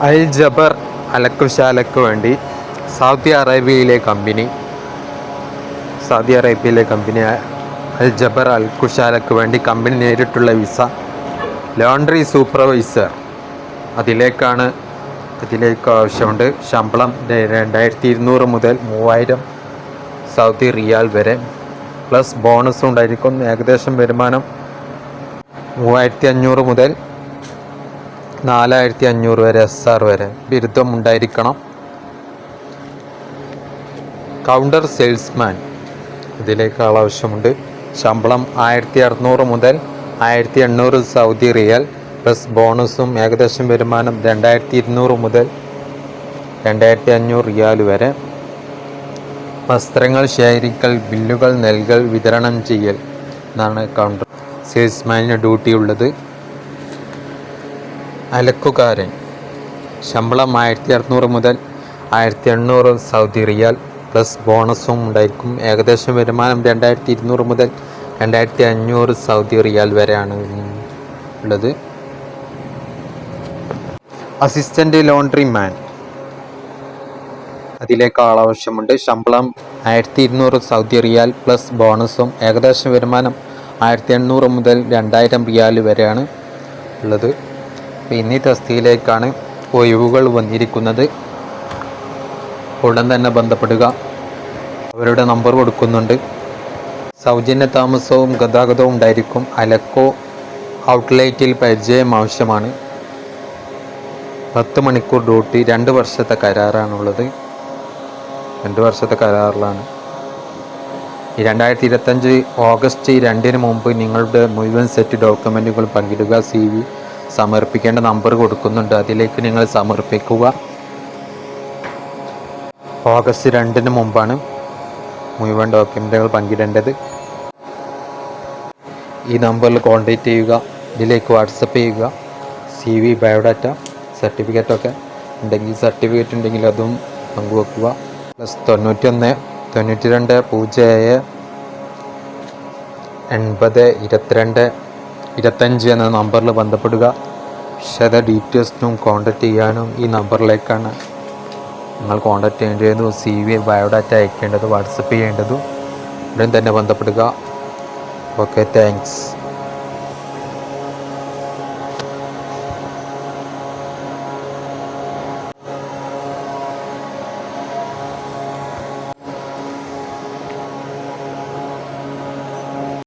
അൽ ജബർ അലക്കുശാലയ്ക്ക് വേണ്ടി സൗദി അറേബ്യയിലെ കമ്പനി അൽ ജബർ അലക്കുശാലയ്ക്ക് വേണ്ടി കമ്പനി നേരിട്ടുള്ള വിസ ലോണ്ടറി സൂപ്പർവൈസർ അതിലേക്ക് ആവശ്യമുണ്ട്. ശമ്പളം 2200 മുതൽ 3000 സൗദി റിയാൽ വരെ പ്ലസ് ബോണസും ഉണ്ടായിരിക്കും. ഏകദേശം വരുമാനം 3500 മുതൽ 4500 വരെ SR വരെ. ബിരുദം ഉണ്ടായിരിക്കണം. കൗണ്ടർ സെയിൽസ്മാൻ ഇതിലേക്ക് ആവശ്യമുണ്ട്. ശമ്പളം 1600 മുതൽ 1800 സൗദി റിയാൽ പ്ലസ് ബോണസും ഏകദേശം വരുമാനം 2200 മുതൽ 2500 റിയാൽ വരെ. വസ്ത്രങ്ങൾ ശേഖരിക്കൽ, ബില്ലുകൾ നൽകൽ, വിതരണം ചെയ്യൽ എന്നാണ് കൗണ്ടർ സെയിൽസ്മാനിന് ഡ്യൂട്ടി ഉള്ളത്. അലക്കുകാരൻ ശമ്പളം 1600 മുതൽ 1800 സൗദി റിയാൽ പ്ലസ് ബോണസും ഉണ്ടായിരിക്കും. ഏകദേശം വരുമാനം 2200 മുതൽ 2500 സൗദി റിയാൽ വരെയാണ് ഉള്ളത്. അസിസ്റ്റൻ്റ് ലോണ്ടറി മാൻ അതിലേക്ക് ആവശ്യമുണ്ട്. ശമ്പളം 1200 സൗദി റിയാൽ പ്ലസ് ബോണസും ഏകദേശം വരുമാനം 1800 മുതൽ 2000 റിയാൽ വരെയാണ് ഉള്ളത്. എന്നീ തസ്തികയിലേക്കാണ് ഒഴിവുകൾ വന്നിരിക്കുന്നത്. ഉടൻ തന്നെ ബന്ധപ്പെടുക. അവരുടെ നമ്പർ കൊടുക്കുന്നുണ്ട്. സൗജന്യ താമസവും ഗതാഗതവും ഉണ്ടായിരിക്കും. അലക്കോ ഔട്ട്ലെറ്റിൽ പരിചയം ആവശ്യമാണ്. 10 മണിക്കൂർ ഡ്യൂട്ടി. 2 വർഷത്തെ കരാറാണുള്ളത്. 2 വർഷത്തെ കരാറിലാണ്. 2025 ഓഗസ്റ്റ് 2 മുമ്പ് നിങ്ങളുടെ മുഴുവൻ സെറ്റ് ഡോക്യുമെൻറ്റുകൾ പങ്കിടുക. CV സമർപ്പിക്കേണ്ട നമ്പർ കൊടുക്കുന്നുണ്ട്. അതിലേക്ക് നിങ്ങൾ സമർപ്പിക്കുക. ഓഗസ്റ്റ് 2 മുമ്പാണ് മുഴുവൻ ഡോക്യുമെൻറ്റുകൾ പങ്കിടേണ്ടത്. ഈ നമ്പറിൽ കോൺടാക്റ്റ് ചെയ്യുക. ഇതിലേക്ക് വാട്സപ്പ് ചെയ്യുക. CV, ബയോഡാറ്റ, സർട്ടിഫിക്കറ്റൊക്കെ ഉണ്ടെങ്കിൽ അതും പങ്കുവെക്കുക. പ്ലസ് 91 92 07 80 22 25 എന്ന നമ്പറിൽ ബന്ധപ്പെടുക. വിശദ ഡീറ്റെയിൽസിനും കോൺടാക്റ്റ് ചെയ്യാനും ഈ നമ്പറിലേക്കാണ് നിങ്ങൾ കോൺടാക്റ്റ് ചെയ്യേണ്ടതും CV, ബയോഡാറ്റ അയക്കേണ്ടതും വാട്സപ്പ് ചെയ്യേണ്ടതും ഉടൻ തന്നെ ബന്ധപ്പെടുക. Okay, thanks.